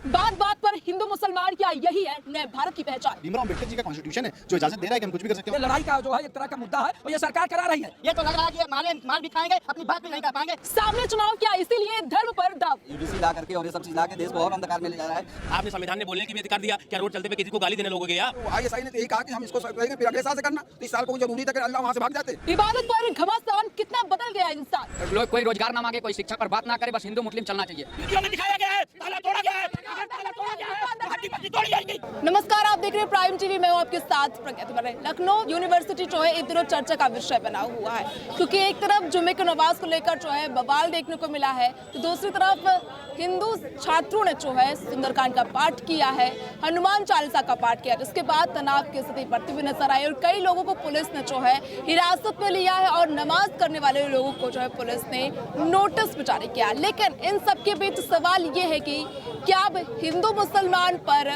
बात बात पर हिंदू मुसलमान क्या यही है नए भारत की पहचान? भीमराव अम्बेडकर जी का कॉन्स्टिट्यूशन है जो इजाजत दे रहा है कि हम कुछ भी कर सकते हैं। लड़ाई का जो है एक तरह का मुद्दा है और ये सरकार करा रही है। ये तो लग रहा है कि माल भी खाएंगे, अपनी बात भी नहीं कर पाएंगे। सामने चुनाव क्या, इसीलिए धर्म पर दाव। यूडीसी ला करके और ये सब चीज ला के देश को और अंधकार में ले जा रहा है। आपने संविधान ने बोलने की भी अधिकार दिया, क्या रोड चलते पे किसी को गाली देने लोगों गया? आईएसआई ने तो यही कहा कि हम इसको फिर अगले साल से करना, तो इस साल को जरूरी था कि अल्लाह वहाँ से भाग जाते। इबादत पर घमासान कितना बदल गया इंसान। लोग कोई रोजगार ना मांगे, कोई शिक्षा पर बात ना करे, बस हिंदू मुस्लिम चलना चाहिए। वीडियो में दिखाया गया है, ताला तोड़ा गया है, ताला तोड़ा गया है, हड्डी पट्टी तोड़ी जाएगी। नमस्कार, आप देख रहे हैं प्राइम टीवी। मैं हूं आपके साथ प्रज्ञा तिवारी। लखनऊ यूनिवर्सिटी जो है एक तरफ चर्चा का विषय बना हुआ है, क्योंकि एक तरफ जुम्मे की नमाज को लेकर जो है बवाल देखने को मिला है, तो दूसरी तरफ हिंदू छात्रों ने जो है सुंदरकांड का पाठ किया है, हनुमान चालीसा का पाठ किया, जिसके बाद तनाव की स्थिति बढ़ती हुई नजर आई और कई लोगों को पुलिस ने जो है हिरासत में लिया है और नमाज करने वाले लोगों को जो है पुलिस ने नोटिस भी जारी किया। लेकिन इन सबके बीच सवाल ये है कि क्या अब हिंदू मुसलमान पर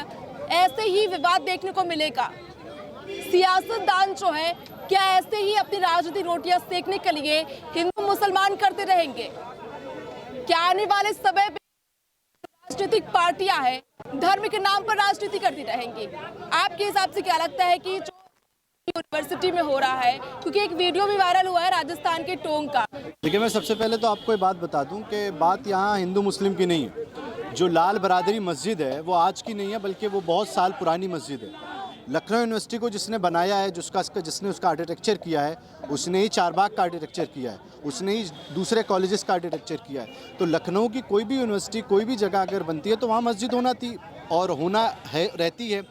ऐसे ही विवाद देखने को मिलेगा? सियासतदान जो है क्या ऐसे ही अपनी राजनीतिक रोटियां सेकने के लिए हिंदू मुसलमान करते रहेंगे? क्या आने वाले समय में राजनीतिक पार्टियां हैं धर्म के नाम पर राजनीति करती रहेंगी? आपके हिसाब से क्या लगता है कि जो यूनिवर्सिटी में हो रहा है, क्योंकि एक वीडियो भी वायरल हुआ है राजस्थान के टोंक का। देखिए, मैं सबसे पहले तो आपको ये बात बता दूं कि बात यहाँ हिंदू मुस्लिम की नहीं है। जो लाल बरादरी मस्जिद है वो आज की नहीं है, बल्कि वो बहुत साल पुरानी मस्जिद है। लखनऊ यूनिवर्सिटी को जिसने बनाया है, जिसने उसका आर्किटेक्चर किया है, उसने ही चारबाग का आर्किटेक्चर किया है, उसने ही दूसरे कॉलेजेस का आर्किटेक्चर किया है। तो लखनऊ की कोई भी यूनिवर्सिटी, कोई भी जगह अगर बनती है तो वहाँ मस्जिद होना थी और होना है, रहती है।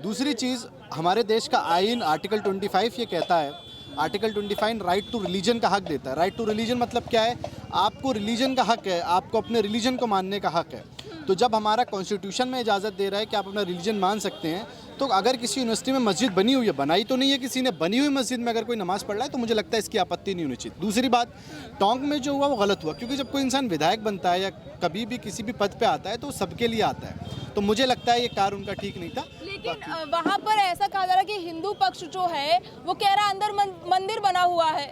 दूसरी चीज़, हमारे देश का आइन आर्टिकल 25 ये कहता है, आर्टिकल 25 राइट टू रिलीजन का हक देता है। राइट टू रिलीजन मतलब क्या है? आपको रिलीजन का हक है, आपको अपने रिलीजन को मानने का हक है। तो जब हमारा कॉन्स्टिट्यूशन में इजाज़त दे रहा है कि आप अपना रिलीजन मान सकते हैं, तो अगर किसी यूनिवर्सिटी में मस्जिद बनी हुई है, बनाई तो नहीं है किसी ने, बनी हुई मस्जिद में अगर कोई नमाज़ पढ़ रहा है तो मुझे लगता है इसकी आपत्ति नहीं होनी चाहिए। दूसरी बात, टोंक में जो हुआ वो गलत हुआ, क्योंकि जब कोई इंसान विधायक बनता है या कभी भी किसी भी पद पे आता है तो सबके लिए आता है। तो मुझे लगता है ये कार्य उनका ठीक नहीं था। लेकिन वहाँ पर ऐसा कहा जा रहा है कि हिंदू पक्ष जो है वो कह रहा है अंदर मंदिर बना हुआ है।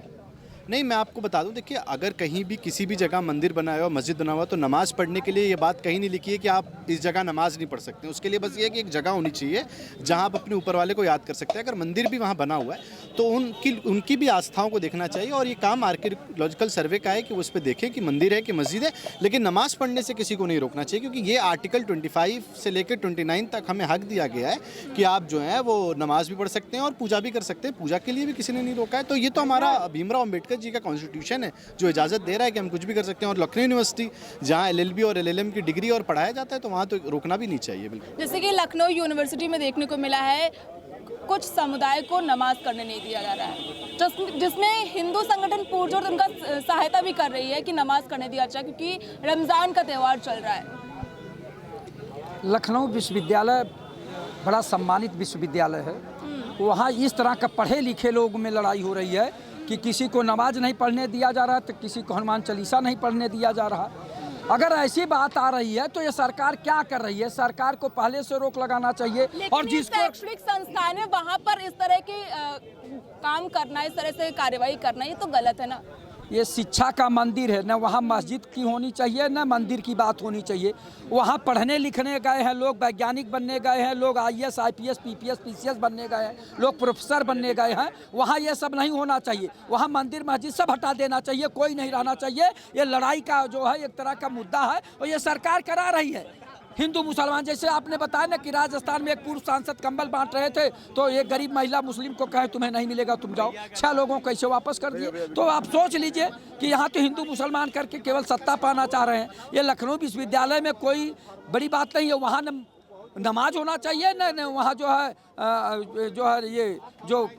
नहीं, मैं आपको बता दूं, देखिए, अगर कहीं भी किसी भी जगह मंदिर बना हुआ, मस्जिद बना हुआ, तो नमाज़ पढ़ने के लिए ये बात कहीं नहीं लिखी है कि आप इस जगह नमाज़ नहीं पढ़ सकते। उसके लिए बस ये है कि एक जगह होनी चाहिए जहां आप अपने ऊपर वाले को याद कर सकते हैं। अगर मंदिर भी वहां बना हुआ है तो उनकी भी आस्थाओं को देखना चाहिए, और ये काम आर्कियोलॉजिकल सर्वे का है कि वो उस पर देखें कि मंदिर है कि मस्जिद है। लेकिन नमाज़ पढ़ने से किसी को नहीं रोकना चाहिए, क्योंकि ये आर्टिकल 25 से लेकर 29 तक हमें हक दिया गया है कि आप जो है वो नमाज़ भी पढ़ सकते हैं और पूजा भी कर सकते हैं। पूजा के लिए भी किसी ने नहीं रोका है। तो ये तो हमारा भीमराव अम्बेडकर जी का कॉन्स्टिट्यूशन है जो इजाज़त दे रहा है कि हम कुछ भी कर सकते हैं। और लखनऊ यूनिवर्सिटी जहाँ LLB और LLM की डिग्री और पढ़ाया जाता है, तो वहाँ तो रोकना भी नहीं चाहिए। बिल्कुल, जैसे कि लखनऊ यूनिवर्सिटी में देखने को मिला है कुछ समुदाय को नमाज करने नहीं दिया जा रहा है, जिसमें हिंदू संगठन पुरजोर उनका सहायता भी कर रही है कि नमाज करने दिया जाए, क्योंकि रमज़ान का त्यौहार चल रहा है। लखनऊ विश्वविद्यालय बड़ा सम्मानित विश्वविद्यालय है। वहाँ इस तरह का पढ़े लिखे लोगों में लड़ाई हो रही है कि किसी को नमाज नहीं पढ़ने दिया जा रहा है तो किसी को हनुमान चालीसा नहीं पढ़ने दिया जा रहा। अगर ऐसी बात आ रही है तो ये सरकार क्या कर रही है? सरकार को पहले से रोक लगाना चाहिए। और जिसको शैक्षणिक संस्थान है वहाँ पर इस तरह के काम करना, इस तरह से कार्यवाही करना, ये तो गलत है ना। ये शिक्षा का मंदिर है, न वहाँ मस्जिद की होनी चाहिए न मंदिर की बात होनी चाहिए। वहाँ पढ़ने लिखने गए हैं लोग, वैज्ञानिक बनने गए हैं लोग, IAS IPS PPS PCS बनने गए हैं लोग, प्रोफेसर बनने गए हैं। वहाँ ये सब नहीं होना चाहिए। वहाँ मंदिर मस्जिद सब हटा देना चाहिए, कोई नहीं रहना चाहिए। ये लड़ाई का जो है एक तरह का मुद्दा है और ये सरकार करा रही है। हिंदू मुसलमान, जैसे आपने बताया ना कि राजस्थान में एक पूर्व सांसद कंबल बांट रहे थे तो एक गरीब महिला मुस्लिम को कहे तुम्हें नहीं मिलेगा, तुम जाओ। 6 लोगों को कैसे वापस कर दिए। तो आप सोच लीजिए कि यहाँ तो हिंदू मुसलमान करके केवल सत्ता पाना चाह रहे हैं। ये लखनऊ विश्वविद्यालय में कोई बड़ी बात नहीं है। वहाँ नमाज होना चाहिए न वहाँ जो है ये जो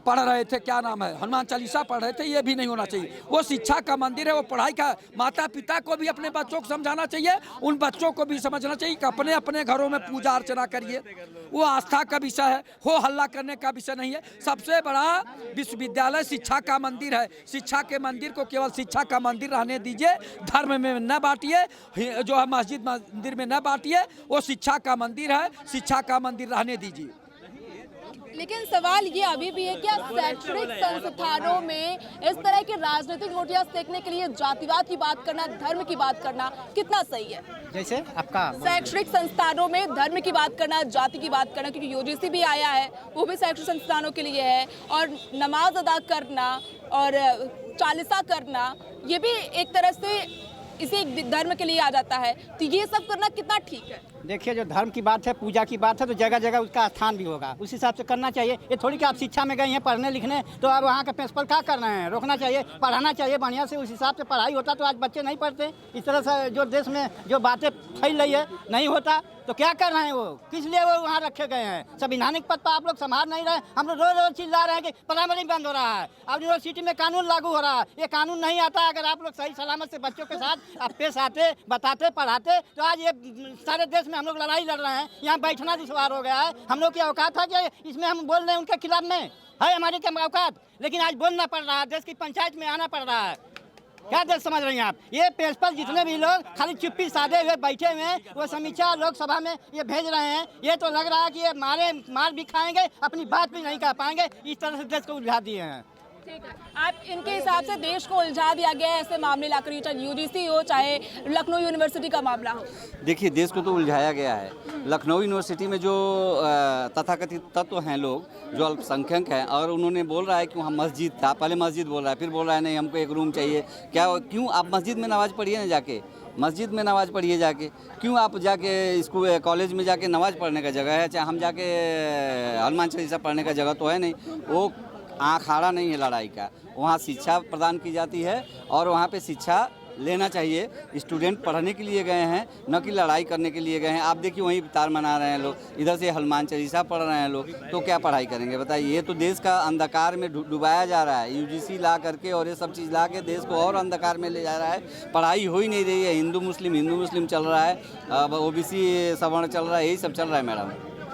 पढ़ रहे थे, क्या नाम है, हनुमान चालीसा पढ़ रहे थे, ये भी नहीं होना चाहिए। वो शिक्षा का मंदिर है, वो पढ़ाई का। माता पिता को भी अपने बच्चों को समझाना चाहिए, उन बच्चों को भी समझना चाहिए कि अपने अपने घरों में पूजा अर्चना करिए। वो आस्था का विषय है, हो हल्ला करने का विषय नहीं है। सबसे बड़ा विश्वविद्यालय शिक्षा का मंदिर है। शिक्षा के मंदिर को केवल शिक्षा का मंदिर रहने दीजिए, धर्म में न बांटिए, जो है मस्जिद मंदिर में न बांटिए। वो शिक्षा का मंदिर है, शिक्षा का मंदिर रहने दीजिए। लेकिन सवाल ये अभी भी है, क्या शैक्षणिक संस्थानों में इस तरह की राजनीतिक रोटियां सेकने के लिए जातिवाद की बात करना, धर्म की बात करना कितना सही है? जैसे आपका शैक्षणिक संस्थानों में धर्म की बात करना, जाति की बात करना, क्योंकि यूजीसी भी आया है, वो भी शैक्षणिक संस्थानों के लिए है, और नमाज अदा करना और चालीसा करना, ये भी एक तरह से इसे एक धर्म के लिए आ जाता है। तो ये सब करना कितना ठीक है? देखिए, जो धर्म की बात है, पूजा की बात है, तो जगह जगह उसका स्थान भी होगा, उस हिसाब से करना चाहिए। ये थोड़ी कि आप शिक्षा में गए हैं पढ़ने लिखने, तो अब वहाँ का प्रिंसिपल क्या कर रहे हैं? रोकना चाहिए, पढ़ाना चाहिए बढ़िया से। उस हिसाब से पढ़ाई होता तो आज बच्चे नहीं पढ़ते। इस तरह से जो देश में जो बातें फैल रही है, नहीं होता तो क्या कर रहे हैं वो? किस लिए वो वहाँ रखे गए हैं? संविधानिक पद पर आप लोग संभाल नहीं रहे। हम लोग रोज रोज चिल्ला रहे हैं कि प्राइमरी बंद हो रहा है, अब यूनिवर्सिटी में कानून लागू हो रहा है। ये कानून नहीं आता। अगर आप लोग सही सलामत से बच्चों के साथ आप पेश आते, बताते, पढ़ाते, तो आज ये सारे देश में हम लोग लड़ाई लड़ रहे हैं। यहाँ बैठना दुश्वार हो गया है। हम लोग की औकात है कि इसमें हम बोल रहे हैं उनके खिलाफ में है हमारी क्या औकात? लेकिन आज बोलना पड़ रहा है, देश की पंचायत में आना पड़ रहा है। क्या देश समझ रही हैं आप? ये प्रिंसिपल जितने भी लोग खाली चुप्पी साधे हुए बैठे हुए हैं, वो समीक्षा लोकसभा में ये भेज रहे हैं। ये तो लग रहा है कि ये मार भी खाएंगे, अपनी बात भी नहीं कर पाएंगे। इस तरह से देश को उलझा दिए हैं। ठीक है, आप इनके हिसाब से देश को उलझा दिया गया है ऐसे मामले लाकर, चाहे यूजीसी हो, चाहे लखनऊ यूनिवर्सिटी का मामला हो। देखिए, देश को तो उलझाया गया है। लखनऊ यूनिवर्सिटी में जो तथाकथित तत्व हैं लोग, जो अल्पसंख्यक हैं, और उन्होंने बोल रहा है कि वहाँ मस्जिद था, पहले मस्जिद बोल रहा है, फिर बोल रहा है नहीं हमको एक रूम चाहिए। क्यों आप मस्जिद में नमाज़ पढ़िए ना, जाके मस्जिद में नमाज़ पढ़िए जाके। क्यों आप जाके स्कूल कॉलेज में जाके नमाज़ पढ़ने का जगह है, चाहे हम जाके हनुमान चालीसा पढ़ने का जगह तो है नहीं। वो आखाड़ा नहीं है लड़ाई का। वहाँ शिक्षा प्रदान की जाती है और वहाँ पे शिक्षा लेना चाहिए। स्टूडेंट पढ़ने के लिए गए हैं, न कि लड़ाई करने के लिए गए हैं। आप देखिए, वहीं तार मना रहे हैं लोग, इधर से हनुमान चालीसा पढ़ रहे हैं लोग, तो क्या पढ़ाई करेंगे बताइए? ये तो देश का अंधकार में डुबाया जा रहा है। यूजीसी ला करके और ये सब चीज़ ला के देश को और अंधकार में ले जा रहा है। पढ़ाई हो ही नहीं रही है। हिंदू मुस्लिम चल रहा है, ओबीसी सवर्ण चल रहा है, यही सब चल रहा है मैडम।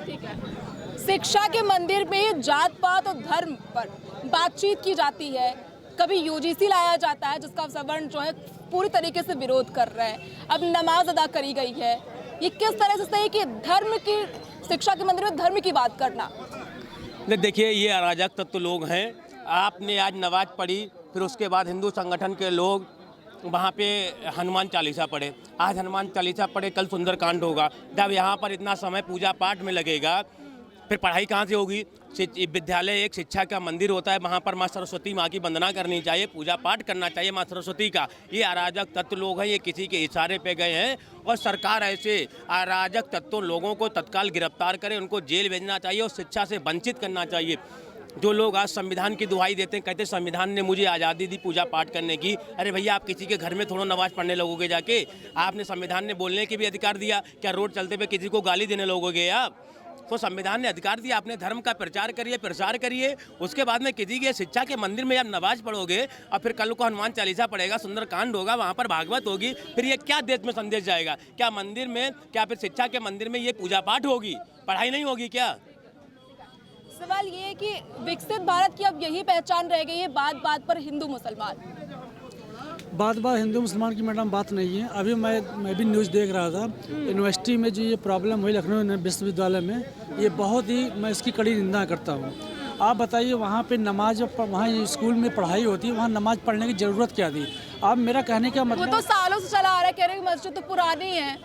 ठीक है, शिक्षा के मंदिर में जात पात और धर्म पर बातचीत की जाती है, कभी यूजीसी लाया जाता है जिसका सवर्ण जो है पूरी तरीके से विरोध कर रहे हैं। अब नमाज अदा करी गई है, ये किस तरह से सही कि धर्म की शिक्षा के मंदिर में धर्म की बात करना? देखिए, ये अराजक तत्व लोग हैं। आपने आज नमाज पढ़ी, फिर उसके बाद हिंदू संगठन के लोग वहाँ पे हनुमान चालीसा पढ़े। आज हनुमान चालीसा पढ़े, कल सुंदरकांड होगा। जब यहाँ पर इतना समय पूजा पाठ में लगेगा, फिर पढ़ाई कहाँ से होगी? विद्यालय एक शिक्षा का मंदिर होता है, वहाँ पर माँ सरस्वती माँ की वंदना करनी चाहिए, पूजा पाठ करना चाहिए माँ सरस्वती का। ये अराजक तत्व लोग हैं, ये किसी के इशारे पे गए हैं, और सरकार ऐसे अराजक तत्वों लोगों को तत्काल गिरफ्तार करे, उनको जेल भेजना चाहिए और शिक्षा से वंचित करना चाहिए। जो लोग आज संविधान की दुहाई देते हैं, कहते हैं संविधान ने मुझे आज़ादी दी पूजा पाठ करने की। अरे भैया, आप किसी के घर में थोड़ा नमाज पढ़ने लगोगे जाके? आपने संविधान ने बोलने के भी अधिकार दिया, क्या रोड चलते पे किसी को गाली देने लगोगे आप? तो संविधान ने अधिकार दिया, अपने धर्म का प्रचार करिए, प्रसार करिए। उसके बाद में किसी के शिक्षा के मंदिर में आप नमाज पढ़ोगे और फिर कल को हनुमान चालीसा पढ़ेगा, सुंदरकांड होगा, वहाँ पर भागवत होगी, फिर ये क्या देश में संदेश जाएगा? क्या मंदिर में, क्या फिर शिक्षा के मंदिर में ये पूजा पाठ होगी, पढ़ाई नहीं होगी क्या? सवाल ये है कि विकसित भारत की अब यही पहचान रह गई है, बात बात पर हिंदू मुसलमान। बात हिंदू मुसलमान की मैडम बात नहीं है। अभी मैं भी न्यूज़ देख रहा था, यूनिवर्सिटी में जो ये प्रॉब्लम हुई लखनऊ विश्वविद्यालय में, ये बहुत ही, मैं इसकी कड़ी निंदा करता हूँ। आप बताइए, वहाँ पे नमाज, वहाँ स्कूल में पढ़ाई होती है, वहाँ नमाज पढ़ने की ज़रूरत क्या थी? अब मेरा कहने का मतलब, वो तो सालों से चला आ रहा है, कह रहे हैं मस्जिद तो पुरानी है।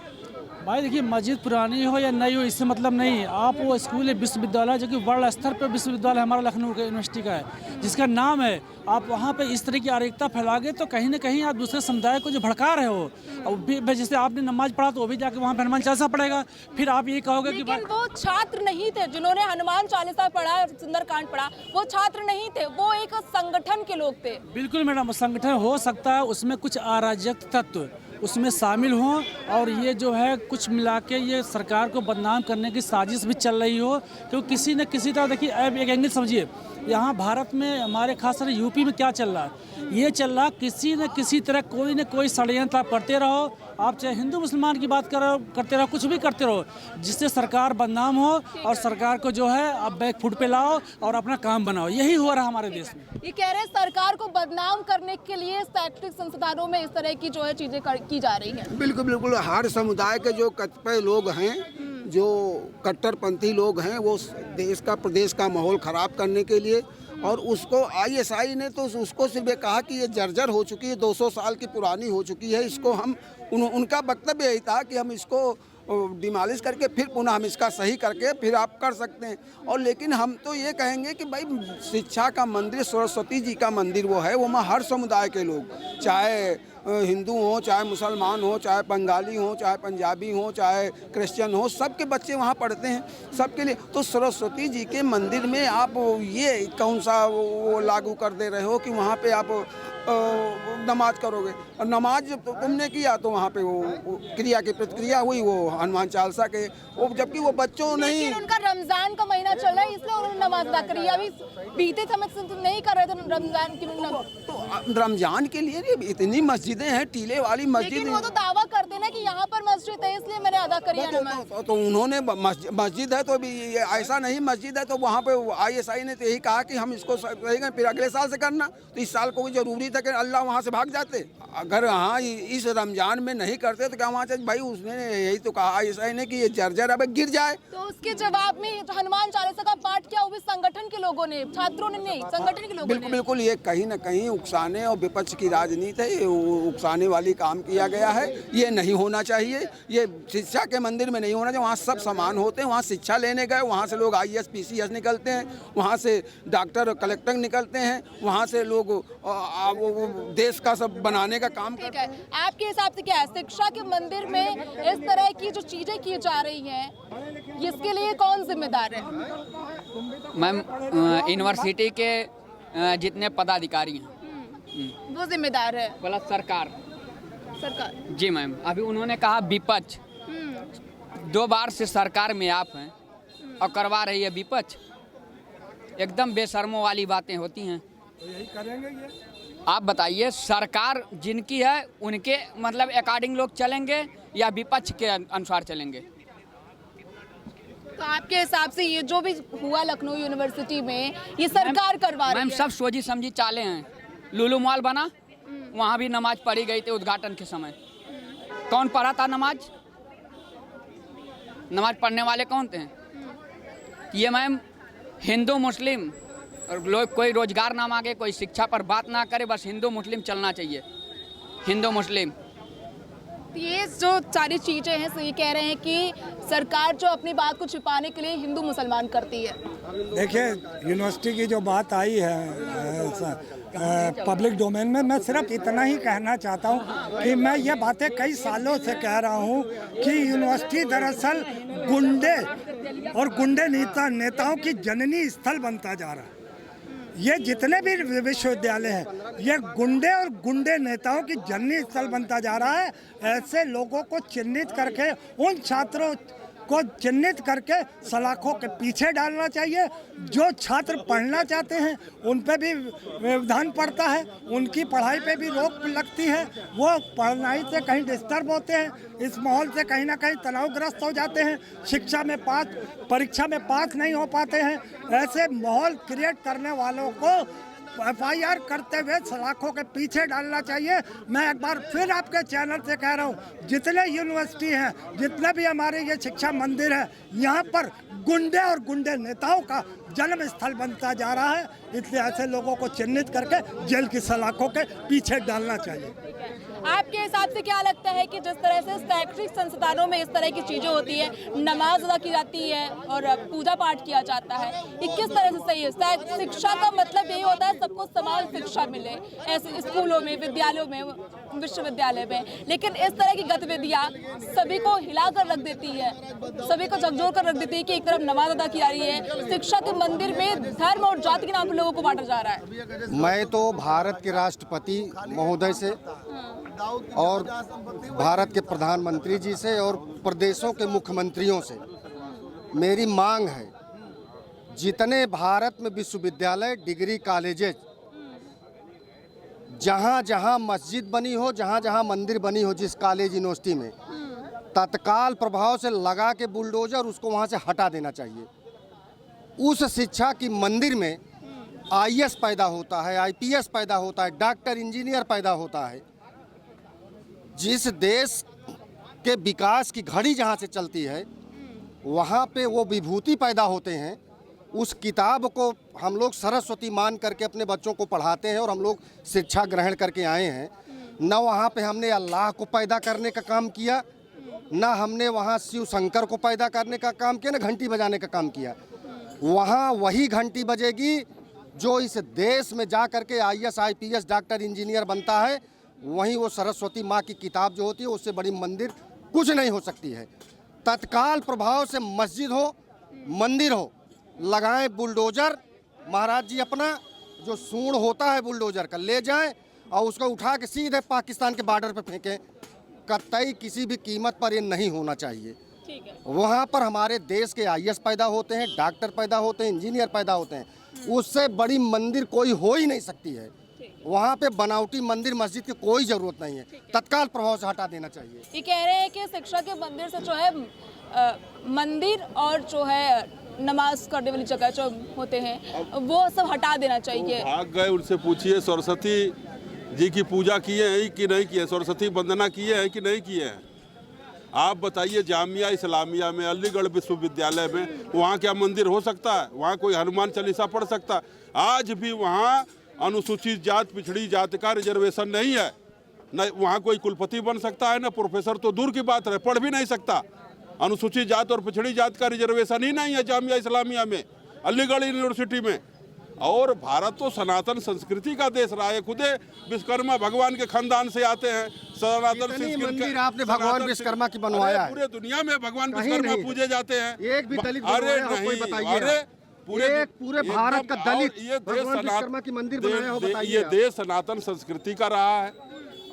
भाई देखिए, मस्जिद पुरानी हो या नहीं हो, इससे मतलब नहीं। आप वो स्कूल है, विश्वविद्यालय, जो कि वर्ल्ड स्तर पर विश्वविद्यालय हमारा लखनऊ के यूनिवर्सिटी का है, जिसका नाम है, आप वहाँ पे इस तरह की अराजकता फैलाओगे तो कहीं ना कहीं आप दूसरे समुदाय को जो भड़का रहे हो। और जैसे आपने नमाज पढ़ा तो वो भी जाके वहाँ पे हनुमान चालीसा पढ़ेगा, फिर आप ये कहोगे कि वो छात्र नहीं थे जिन्होंने हनुमान चालीसा पढ़ा, सुंदरकांड पढ़ा, वो छात्र नहीं थे, वो एक संगठन के लोग थे। बिल्कुल मैडम, संगठन हो सकता है, उसमें कुछ अराजक तत्व उसमें शामिल हों, और ये जो है कुछ मिला के ये सरकार को बदनाम करने की साजिश भी चल रही हो। क्योंकि किसी न किसी तरह, देखिए अब एक एंगल समझिए, यहाँ भारत में हमारे खासकर यूपी में क्या चल रहा है? ये चल रहा, किसी न किसी तरह कोई न कोई षड्यंत्र आप करते रहो, आप चाहे हिंदू मुसलमान की बात करते रहो, कुछ भी करते रहो, जिससे सरकार बदनाम हो और सरकार को जो है आप बैक फुट पे लाओ और अपना काम बनाओ। यही हो रहा है हमारे देश में। ये कह रहे हैं सरकार को बदनाम करने के लिए शैक्षणिक संस्थानों में इस तरह की जो है चीजें की जा रही हैं। बिल्कुल बिल्कुल, हर समुदाय के जो कतिपय लोग हैं जो कट्टरपंथी लोग हैं वो देश का प्रदेश का माहौल ख़राब करने के लिए, और उसको आईएसआई ने तो उसको सिर्फ ये कहा कि ये जर्जर हो चुकी है, 200 साल की पुरानी हो चुकी है, इसको हम उनका वक्तव्य यही था कि हम इसको डिमॉलिश करके फिर पुनः हम इसका सही करके फिर आप कर सकते हैं। और लेकिन हम तो ये कहेंगे कि भाई शिक्षा का मंदिर, सरस्वती जी का मंदिर वो है, वो वहाँ हर समुदाय के लोग, चाहे हिंदू हो, चाहे मुसलमान हो, चाहे बंगाली हो, चाहे पंजाबी हो, चाहे क्रिश्चियन हो, सबके बच्चे वहाँ पढ़ते हैं, सबके लिए। तो सरस्वती जी के मंदिर में आप ये कौन सा वो लागू कर दे रहे हो कि वहाँ पे आप नमाज करोगे, और नमाज जब तुमने किया तो वहाँ पे वो क्रिया की प्रतिक्रिया हुई, वो हनुमान चालीसा के, वो जबकि वो बच्चों नहीं। लेकिन उनका रमजान का महीना चल रहा है इसलिए उन्होंने नमाज अदा करी, अभी बीते समय से तो नहीं कर रहे थे रमजान की। तो रमजान के लिए इतनी मस्जिदें हैं, टीले वाली मस्जिद। लेकिन वो तो दावा करते ना कि यहाँ पर मस्जिद है इसलिए मैंने अदा करी है नमाज। तो उन्होंने मस्जिद है तो भी ऐसा नहीं, मस्जिद है तो वहाँ पे आईएसआई ने तो यही कहा कि हम इसको फिर अगले साल से करना, तो इस साल को भी जरूरी था कि अल्लाह वहाँ से भाग जाते। अगर हाँ इस रमजान में नहीं करते तो क्या वहाँ से भाई, उसने यही तो कहा आईएसआई ने कि ये जर्जर अब गिर जाए। तो उसके जवाब में हनुमान चालीसा का पाठ किया, वो भी संगठन के लोगों ने, छात्रों ने नहीं, संगठन के लोगों ने। बिल्कुल ये कहीं ना कहीं उकसाने और विपक्ष की राजनीति है, उकसाने वाली काम किया गया है, ये नहीं होना चाहिए। ये शिक्षा के मंदिर में नहीं होना चाहिए, वहाँ सब समान होते हैं, वहाँ शिक्षा लेने गए, वहाँ से लोग IAS PCS निकलते हैं, वहाँ से डॉक्टर कलेक्टर निकलते हैं, वहाँ से लोग देश का सब बनाने का काम करते हैं। आपके हिसाब से क्या है, शिक्षा के मंदिर में इस तरह की जो चीजें की जा रही हैं, इसके लिए कौन जिम्मेदार है? मैम यूनिवर्सिटी के जितने पदाधिकारी हैं वो जिम्मेदार है, प्लस सरकार। जी मैम, अभी उन्होंने कहा विपक्ष, 2 बार से सरकार में आप हैं और करवा रही है विपक्ष, एकदम बेशर्मों वाली बातें होती हैं। तो यही करेंगे ये। आप बताइए, सरकार जिनकी है उनके मतलब अकॉर्डिंग लोग चलेंगे या विपक्ष के अनुसार चलेंगे? तो आपके हिसाब से ये जो भी हुआ लखनऊ यूनिवर्सिटी में, ये सरकार करवा रही है? मैम सब सोची समझी चाले हैं। लुलु मॉल बना, वहाँ भी नमाज पढ़ी गई थी उद्घाटन के समय। कौन पढ़ा था नमाज? नमाज पढ़ने वाले कौन थे? ये मैम हिंदू मुस्लिम और लोग कोई रोजगार ना मांगे, कोई शिक्षा पर बात ना करे, बस हिंदू मुस्लिम चलना चाहिए, हिंदू मुस्लिम। ये जो सारी चीज़ें हैं, ये कह रहे हैं कि सरकार जो अपनी बात को छिपाने के लिए हिंदू मुसलमान करती है। देखिए, यूनिवर्सिटी की जो बात आई है पब्लिक डोमेन में, मैं सिर्फ इतना ही कहना चाहता हूँ कि मैं ये बातें कई सालों से कह रहा हूँ कि यूनिवर्सिटी दरअसल गुंडे और गुंडे नेताओं की जननी स्थल बनता जा रहा है। ये जितने भी विश्वविद्यालय हैं, ये गुंडे और गुंडे नेताओं की जननी स्थल बनता जा रहा है। ऐसे लोगों को चिन्हित करके, उन छात्रों को चिन्हित करके सलाखों के पीछे डालना चाहिए। जो छात्र पढ़ना चाहते हैं उन पे भी व्यवधान पड़ता है, उनकी पढ़ाई पे भी रोक लगती है, वो पढ़ाई से कहीं डिस्टर्ब होते हैं, इस माहौल से कहीं ना कहीं तनावग्रस्त हो जाते हैं, परीक्षा में पास नहीं हो पाते हैं। ऐसे माहौल क्रिएट करने वालों को FIR करते हुए सलाखों के पीछे डालना चाहिए। मैं एक बार फिर आपके चैनल से कह रहा हूँ, जितने यूनिवर्सिटी हैं, जितने भी हमारे ये शिक्षा मंदिर है, यहाँ पर गुंडे और गुंडे नेताओं का जन्म स्थल बनता जा रहा है। इसलिए ऐसे लोगों को चिन्हित करके जेल की सलाखों के पीछे डालना चाहिए। आपके हिसाब से क्या लगता है कि जिस तरह से शैक्षणिक संस्थानों में इस तरह की चीज़ें होती है, नमाज अदा की जाती है और पूजा पाठ किया जाता है, ये किस तरह से सही है? शिक्षा का मतलब यही होता है सबको समान शिक्षा मिले, ऐसे स्कूलों में, विद्यालयों में, विश्वविद्यालय में। लेकिन इस तरह की गतिविधियाँ सभी को हिला कर रख देती है, सभी को झकझोर कर रख देती है कि एक तरफ नमाज अदा की जा रही है, शिक्षा के मंदिर में धर्म और जाति के नाम पर लोगों को बांटा जा रहा है। मैं तो भारत के राष्ट्रपति महोदय से और भारत के प्रधानमंत्री जी से और प्रदेशों के मुख्यमंत्रियों से मेरी मांग है, जितने भारत में विश्वविद्यालय, डिग्री कॉलेजेस, जहाँ जहाँ मस्जिद बनी हो, जहाँ जहाँ मंदिर बनी हो, जिस कॉलेज यूनिवर्सिटी में, तत्काल प्रभाव से लगा के बुलडोजर उसको वहाँ से हटा देना चाहिए। उस शिक्षा की मंदिर में IAS पैदा होता है, IPS पैदा होता है, डॉक्टर इंजीनियर पैदा होता है। जिस देश के विकास की घड़ी जहाँ से चलती है, वहाँ पे वो विभूति पैदा होते हैं। उस किताब को हम लोग सरस्वती मान करके अपने बच्चों को पढ़ाते हैं और हम लोग शिक्षा ग्रहण करके आए हैं। न वहाँ पे हमने अल्लाह को पैदा करने का काम किया, न हमने वहाँ शिव शंकर को पैदा करने का काम किया, न घंटी बजाने का काम किया। वहाँ वही घंटी बजेगी जो इस देश में जा कर के IAS IPS डॉक्टर इंजीनियर बनता है। वहीं वो सरस्वती माँ की किताब जो होती है उससे बड़ी मंदिर कुछ नहीं हो सकती है। तत्काल प्रभाव से मस्जिद हो, मंदिर हो, लगाएं बुलडोजर। महाराज जी अपना जो सूंड होता है बुलडोजर का ले जाएं और उसको उठा के सीधे पाकिस्तान के बॉर्डर पे फेंकें। कतई किसी भी कीमत पर ये नहीं होना चाहिए। ठीक है। वहाँ पर हमारे देश के IAS पैदा होते हैं, डॉक्टर पैदा होते हैं, इंजीनियर पैदा होते हैं। उससे बड़ी मंदिर कोई हो ही नहीं सकती है। वहाँ पे बनावटी मंदिर मस्जिद की कोई ज़रूरत नहीं है। तत्काल प्रभाव से हटा देना चाहिए। ये कह रहे हैं कि शिक्षा के मंदिर से जो है मंदिर और जो है नमाज करने वाली जगह जो होते हैं वो सब हटा देना चाहिए। भाग गए, उनसे पूछिए सरस्वती जी की पूजा किए हैं कि नहीं किए, सरस्वती वंदना किए हैं कि नहीं किए हैं। आप बताइए जामिया इस्लामिया में, अलीगढ़ विश्वविद्यालय में वहाँ क्या मंदिर हो सकता है? वहाँ कोई हनुमान चालीसा पढ़ सकता है? आज भी वहाँ अनुसूचित जात पिछड़ी जात का रिजर्वेशन नहीं है। न वहाँ कोई कुलपति बन सकता है, न प्रोफेसर तो दूर की बात है, पढ़ भी नहीं सकता। अनुसूचित जात और पिछड़ी जात का रिजर्वेशन ही नहीं है जामिया इस्लामिया में, अलीगढ़ यूनिवर्सिटी में। और भारत तो सनातन संस्कृति का देश रहा है। खुदे विश्वकर्मा भगवान के खानदान से आते हैं। सनातन मंदिर आपने भगवान विश्वकर्मा की बनवाया है। पूरे दुनिया में भगवान विश्वकर्मा पूजे जाते हैं। एक भी दलित अरे नहीं, अरे पूरे भारत का दलित भगवान विश्वकर्मा की मंदिर बनाया हो, बताइए। ये देश सनातन संस्कृति का रहा है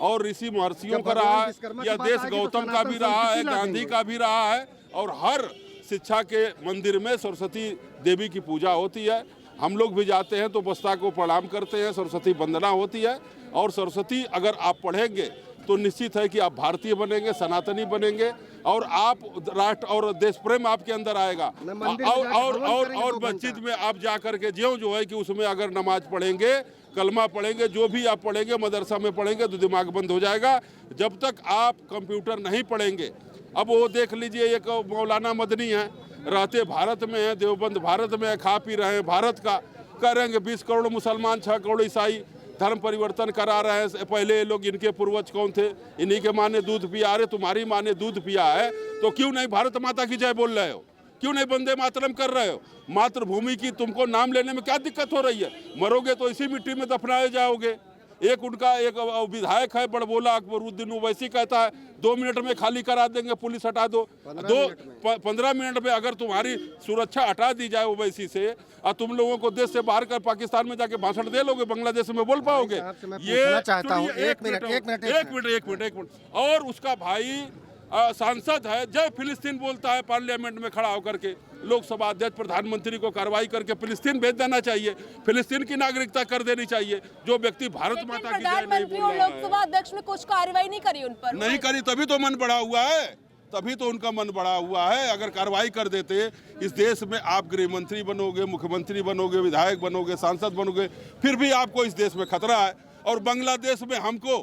और ऋषि महर्षियों का रहा है। यह देश गौतम का भी रहा है, गांधी का भी रहा है। और हर शिक्षा के मंदिर में सरस्वती देवी की पूजा होती है। हम लोग भी जाते हैं तो बस्ता को प्रणाम करते हैं, सरस्वती वंदना होती है। और सरस्वती अगर आप पढ़ेंगे तो निश्चित है कि आप भारतीय बनेंगे, सनातनी बनेंगे और आप राष्ट्र और देश प्रेम आपके अंदर आएगा। और मस्जिद में आप जा करके जो है कि उसमें अगर नमाज पढ़ेंगे, कलमा पढ़ेंगे, जो भी आप पढ़ेंगे, मदरसा में पढ़ेंगे तो दिमाग बंद हो जाएगा। जब तक आप कंप्यूटर नहीं पढ़ेंगे, अब वो देख लीजिए, एक मौलाना मदनी है, रहते भारत में है, देवबंद भारत में है, खा पी रहे हैं भारत का, करेंगे 20 करोड़ मुसलमान, 6 करोड़ ईसाई धर्म परिवर्तन करा रहे हैं। पहले ये लोग, इनके पूर्वज कौन थे? इन्हीं के माँ ने दूध पिया। अरे तुम्हारी माँ ने दूध पिया है तो क्यों नहीं भारत माता की जय बोल रहे हो? क्यों नहीं वंदे मातरम कर रहे हो? मातृभूमि की तुमको नाम लेने में क्या दिक्कत हो रही है? मरोगे तो इसी मिट्टी में दफनाए जाओगे। एक उनका एक विधायक है बड़बोला अकबरुद्दीन ओवैसी, कहता है 2 मिनट में खाली करा देंगे, पुलिस हटा दो। 15 मिनट में अगर तुम्हारी सुरक्षा हटा दी जाए ओवैसी से और तुम लोगों को देश से बाहर कर पाकिस्तान में जाके भाषण दे लोगे, बांग्लादेश में बोल पाओगे? ये चाहता हूँ एक मिनट। और उसका भाई सांसद है, जय फिलिस्तीन बोलता है पार्लियामेंट में खड़ा होकर के। लोकसभा अध्यक्ष प्रधानमंत्री को कार्रवाई करके फिलिस्तीन भेज देना चाहिए, फिलिस्तीन की नागरिकता कर देनी चाहिए। जो व्यक्ति भारत माता की जय नहीं बोल रहा है, लोकसभा अध्यक्ष ने कुछ कार्रवाई नहीं करी उन पर। नहीं करी, तभी तो मन बढ़ा हुआ है, तभी तो उनका मन बढ़ा हुआ है। अगर कार्रवाई कर देते, इस देश में आप गृह मंत्री बनोगे, मुख्यमंत्री बनोगे, विधायक बनोगे, सांसद बनोगे, फिर भी आपको इस देश में खतरा है। और बांग्लादेश में हमको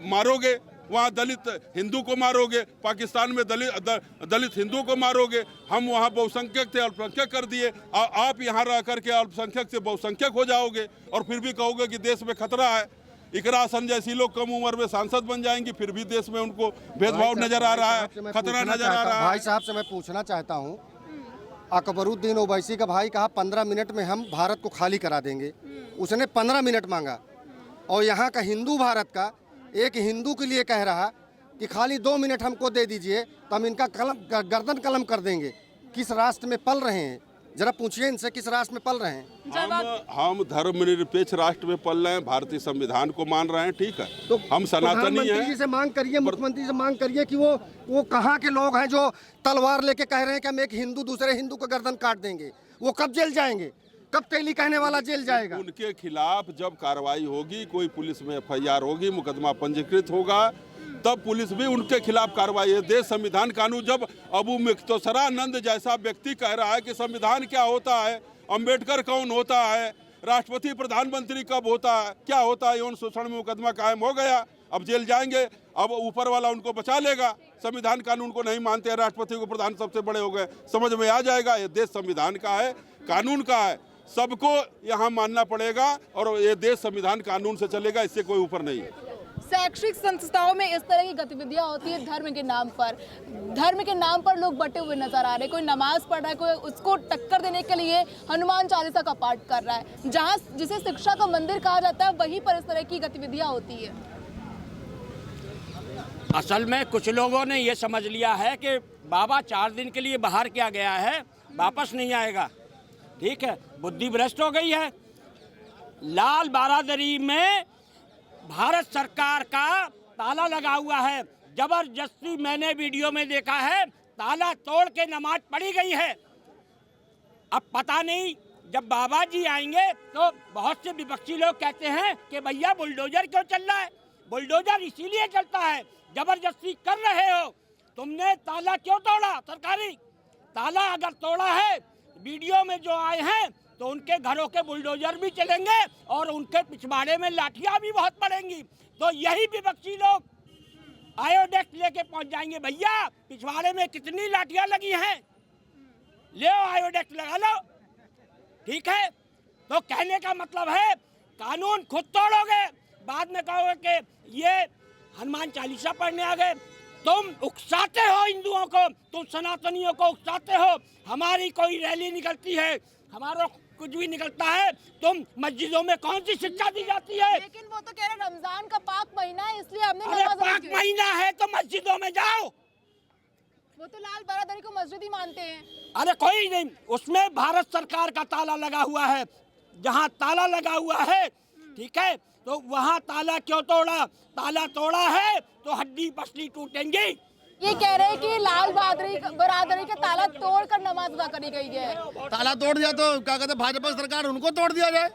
मारोगे, वहाँ दलित हिंदू को मारोगे, पाकिस्तान में दलित हिंदू को मारोगे। हम वहाँ बहुसंख्यक थे, अल्पसंख्यक कर दिए। आप यहाँ रह करके अल्पसंख्यक से बहुसंख्यक हो जाओगे और फिर भी कहोगे कि देश में खतरा है। इकरा हसन जैसी लोग कम उम्र में सांसद बन जाएंगी, फिर भी देश में उनको भेदभाव नजर आ रहा है, खतरा नजर आ रहा है। भाई साहब से मैं पूछना चाहता हूँ, अकबरुद्दीन ओवैसी का भाई कहा 15 मिनट में हम भारत को खाली करा देंगे, उसने 15 मिनट मांगा। और यहाँ का हिंदू भारत का एक हिंदू के लिए कह रहा कि खाली 2 मिनट हमको दे दीजिए तो हम इनका गर्दन कलम कर देंगे। किस राष्ट्र में पल रहे हैं? जरा पूछिए इनसे, किस राष्ट्र में पल रहे हैं? हम धर्मनिरपेक्ष राष्ट्र में पल रहे हैं, भारतीय संविधान को मान रहे हैं, ठीक है। तो हम सनातनी हैं। जी से मांग करिए, मुख्यमंत्री से मांग करिए कि वो कहाँ के लोग हैं जो तलवार लेके कह रहे हैं कि हम एक हिंदू दूसरे हिंदू का गर्दन काट देंगे। वो कब जेल जाएंगे? कब तेली कहने वाला जेल जाएगा? उनके खिलाफ जब कार्रवाई होगी, कोई पुलिस में FIR होगी, मुकदमा पंजीकृत होगा, तब पुलिस भी उनके खिलाफ कार्रवाई है। देश संविधान कानून, जब अबू मुख्तसरानंद जैसा व्यक्ति कह रहा है कि संविधान क्या होता है, अंबेडकर कौन होता है, राष्ट्रपति प्रधानमंत्री कब होता है, क्या होता है, यौन शोषण में मुकदमा कायम हो गया, अब जेल जाएंगे, अब ऊपर वाला उनको बचा लेगा। संविधान कानून को नहीं मानते हैं, राष्ट्रपति को प्रधान सबसे बड़े हो गए, समझ में आ जाएगा ये देश संविधान का है, कानून का है, सबको यहाँ मानना पड़ेगा और ये देश संविधान कानून से चलेगा, इससे कोई ऊपर नहीं है। शैक्षिक संस्थाओं में इस तरह की गतिविधियां होती है धर्म के नाम पर। धर्म के नाम पर लोग बटे हुए नजर आ रहे हैं, कोई नमाज पढ़ रहा है, कोई उसको टक्कर देने के लिए हनुमान चालीसा का पाठ कर रहा है। जहां जिसे शिक्षा का मंदिर कहा जाता है वहीं पर इस तरह की गतिविधियां होती है। असल में कुछ लोगों ने ये समझ लिया है कि बाबा 4 दिन के लिए बाहर किया गया है, वापस नहीं आएगा। ठीक है, बुद्धि भ्रष्ट हो गई है। लाल बारादरी में भारत सरकार का ताला लगा हुआ है, जबरदस्ती मैंने वीडियो में देखा है, ताला तोड़ के नमाज पढ़ी गई है। अब पता नहीं जब बाबा जी आएंगे तो बहुत से विपक्षी लोग कहते हैं कि भैया बुलडोजर क्यों चल रहा है। बुलडोजर इसीलिए चलता है, जबरदस्ती कर रहे हो। तुमने ताला क्यों तोड़ा? सरकारी ताला अगर तोड़ा है, वीडियो में जो आए हैं तो उनके घरों के बुलडोजर भी चलेंगे और उनके पिछवाड़े में लाठियां भी बहुत पड़ेंगी। तो यही विपक्षी लोग आयोडेक्स लेके पहुंच जाएंगे, भैया पिछवाड़े में कितनी लाठियां लगी हैं, ले आयोडेक्स लगा लो। ठीक है, तो कहने का मतलब है कानून खुद तोड़ोगे, बाद में कहोगे कि ये हनुमान चालीसा पढ़ने आ गए। तुम उकसाते हो हिंदुओं को, तुम सनातनियों को उकसाते हो। हमारी कोई रैली निकलती है, हमारा कुछ भी निकलता है, तुम मस्जिदों में कौन सी शिक्षा दी जाती है? लेकिन वो तो कह रहे रमजान का पाक महीना है इसलिए हमने पाक महीना है तो मस्जिदों में जाओ। वो तो लाल बारादरी को मस्जिद ही मानते हैं। अरे कोई नहीं, उसमें भारत सरकार का ताला लगा हुआ है। जहाँ ताला लगा हुआ है, ठीक है, तो वहाँ ताला क्यों तोड़ा? ताला तोड़ा है तो हड्डी पसली टूटेंगी। ये कह रहे हैं कि लाल बरादरी का ताला तोड़कर नमाज अदा करी गई है। ताला तोड़ दिया तो क्या कहते हैं, भाजपा सरकार उनको तोड़ दिया जाए।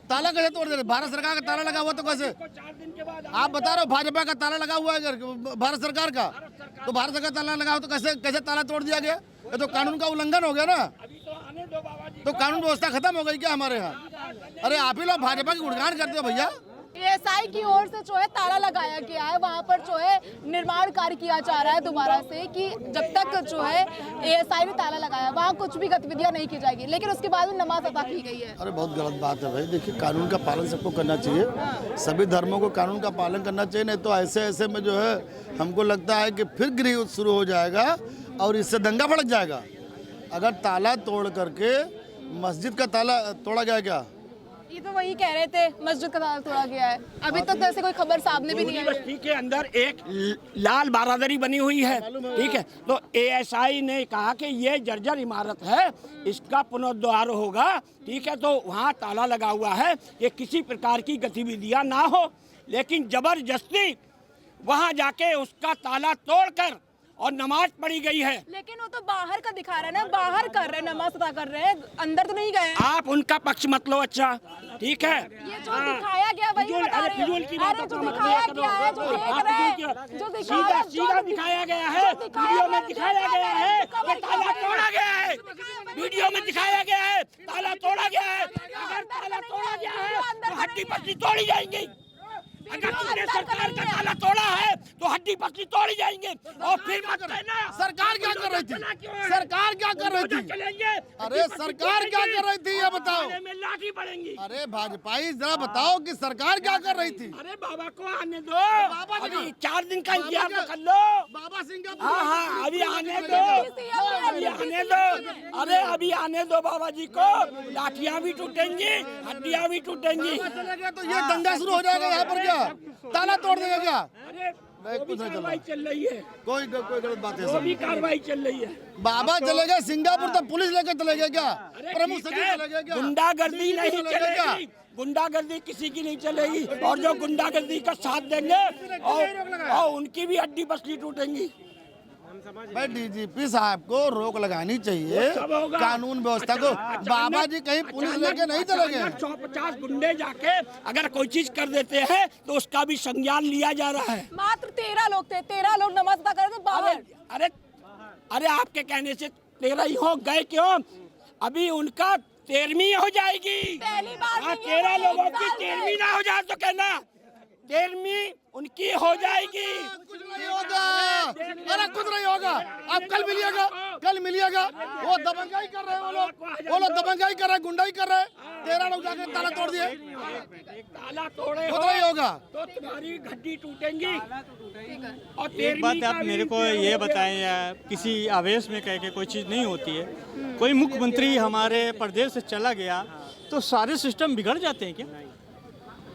ताला कैसे तोड़ दिया? भारत सरकार का ताला लगा हुआ तो कैसे? आप बता रहे हो भाजपा का ताला लगा हुआ है भारत सरकार का, तो भारत सरकार ताला लगा हो तो कैसे ताला तोड़ दिया गया? ये तो कानून का उल्लंघन हो गया ना। तो कानून व्यवस्था खत्म हो गई क्या हमारे यहाँ? अरे आप ही लोग भाजपा की गुणगान करते हो भैया। एएसआई की ओर से जो है ताला लगाया गया है, वहाँ पर जो है निर्माण कार्य किया जा रहा है दोबारा से कि जब तक जो है एएसआई ने ताला लगाया वहाँ कुछ भी गतिविधियां नहीं की जाएगी, लेकिन उसके बाद में नमाज अदा की गई है। अरे बहुत गलत बात है भाई। देखिए, कानून का पालन सबको करना चाहिए, सभी धर्मों को कानून का पालन करना चाहिए, नहीं तो ऐसे में जो है हमको लगता है कि फिर गृह युद्ध शुरू हो जाएगा और इससे दंगा भड़क जाएगा। अगर ताला तोड़ करके मस्जिद का ताला तोड़ा गया क्या? ये तो वही कह रहे थे, मस्जिद का ताला तोड़ा गया है। अभी तक तो ऐसे कोई खबर सामने भी नहीं आई। बस्ती के अंदर एक लाल बारादरी बनी हुई है, ठीक है, तो एएसआई ने कहा कि ये जर्जर इमारत है, इसका पुनरुद्धार होगा। ठीक है, तो वहाँ ताला लगा हुआ है कि किसी प्रकार की गतिविधियां ना हो, लेकिन जबरदस्ती वहाँ जाके उसका ताला तोड़कर और नमाज पढ़ी गई है। लेकिन वो तो बाहर का दिखा रहा है ना, बाहर कर रहे हैं, नमाज अदा कर रहे हैं, अंदर तो नहीं गए। आप उनका पक्ष मत लो, अच्छा ठीक है। ये जो दिखाया गया वही बता रहे हैं। अरे जो दिखाया गया है, जो देख रहे हैं, जो सीधा दिखाया गया है, वीडियो में दिखाया गया है कि ताला तोड़ा गया है, वीडियो में दिखाया गया है ताला तोड़ा गया है। अगर ताला तोड़ा गया है तो हड्डी पसली तोड़ी जाएंगी। अगर तुमने सरकार का ताला तोड़ा है तो हड्डी पसली तोड़ी जाएंगे। और फिर मत कहना सरकार क्या कर रही थी? सरकार क्या कर रही थी? अरे सरकार क्या कर रही थी ये बताओ। लाठी पड़ेंगी। अरे भाजपाई जरा बताओ कि सरकार क्या कर रही थी? अरे बाबा को आने दो, अभी 4 दिन का इंतजार तो कर लो। बाबा सिंह, हाँ, अभी आने दो, अभी आने दो। अरे अभी आने दो बाबा जी को, लाठियाँ भी टूटेंगी, हड्डियाँ भी टूटेंगी। तो ये दंगा शुरू हो जाएगा यहाँ पर, क्या ताला तोड़ देगा क्या? कार्रवाई चल रही है, कोई गलत बात है, सभी कार्रवाई चल रही है। बाबा चले गए सिंगापुर तो पुलिस लेकर चले गए क्या? प्रमुख सचिव चले गए क्या? गुंडागर्दी नहीं चलेगी, गुंडागर्दी किसी की नहीं चलेगी। और जो गुंडागर्दी का साथ देंगे और उनकी भी हड्डी पसली टूटेंगी। भाई डीजीपी साहब को रोक लगानी चाहिए कानून व्यवस्था को। बाबा जी कहीं पुलिस लेके नहीं चले गए। 150 गुंडे जाके अगर कोई चीज कर देते हैं तो उसका भी संज्ञान लिया जा रहा है। मात्र 13 लोग थे, 13 लोग नमाज अदा कर रहे थे बाहर। अरे आपके कहने से 13 ही हो गए क्यों? अभी उनका 13वीं हो जाएगी। 13 लोगों की 13वीं ना हो जाए तो कहना 13वीं उनकी हो जाएगी। कुछ नहीं होगा, अरे कुछ नहीं होगा। अब कल मिलिएगा वो दबंगाई कर रहे हैं, वो लोग दबंगाई कर रहे हैं, गुंडाई कर रहे हैं। 13 लोग जाके ताला तोड़ दिए, ताला तोड़े कुछ नहीं होगा तो तुम्हारी घड्डी टूटेंगी। और एक बात आप मेरे को ये बताएं, या किसी आवेश में कह के कोई चीज़ नहीं होती है। कोई मुख्यमंत्री हमारे प्रदेश से चला गया तो सारे सिस्टम बिगड़ जाते हैं क्या?